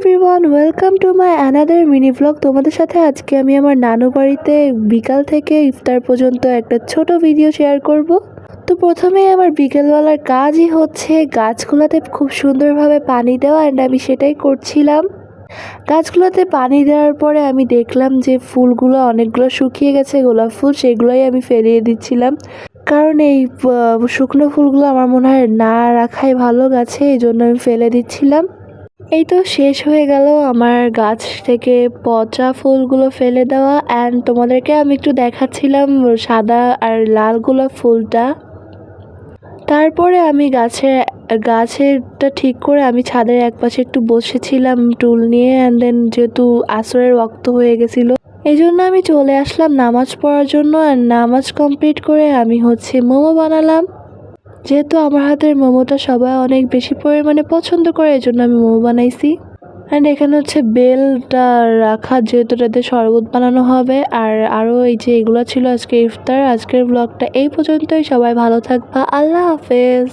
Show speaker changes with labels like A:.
A: Everyone, welcome to my another mini vlog. তোমাদের সাথে আজকে আমি আমার নানু বাড়িতে বিকাল থেকে ইফতার পর্যন্ত একটা ছোট ভিডিও শেয়ার করব। তো প্রথমেই আমার বিকেলবেলার কাজই হচ্ছে গাছগুলোতে খুব সুন্দরভাবে পানি দেওয়া, অ্যান্ড আমি সেটাই করছিলাম। গাছগুলোতে পানি দেওয়ার পরে আমি দেখলাম যে ফুলগুলো অনেকগুলো শুকিয়ে গেছে, গোলাপ ফুল, সেগুলোই আমি ফেলিয়ে দিচ্ছিলাম। কারণ এই শুকনো ফুলগুলো আমার মনে হয় না রাখাই ভালো গাছে, এই জন্য আমি ফেলে দিচ্ছিলাম। এই তো শেষ হয়ে গেল আমার গাছ থেকে পচা ফুলগুলো ফেলে দেওয়া, অ্যান্ড তোমাদেরকে আমি একটু দেখাচ্ছিলাম সাদা আর লাল গোলাপ ফুলটা। তারপরে আমি গাছেরটা ঠিক করে আমি ছাদের একপাশে একটু বসেছিলাম টুল নিয়ে, অ্যান্ড দেন যেহেতু আসরের ওয়াক্ত হয়ে গেছিলো এই জন্য আমি চলে আসলাম নামাজ পড়ার জন্য। অ্যান্ড নামাজ কমপ্লিট করে আমি মোমো বানালাম। যেহেতু আমার হাতের মোমোটা সবাই অনেক বেশি পরিমাণে পছন্দ করে, এই জন্য আমি মোমো বানাইছি। অ্যান্ড এখানে বেলটা রাখা, যেহেতু এটাতে শরবত বানানো হবে। আর আরও এই যে এগুলো ছিল আজকে ইফতার। আজকের ব্লগটা এই পর্যন্তই। সবাই ভালো থাকবা, আল্লাহ হাফেজ।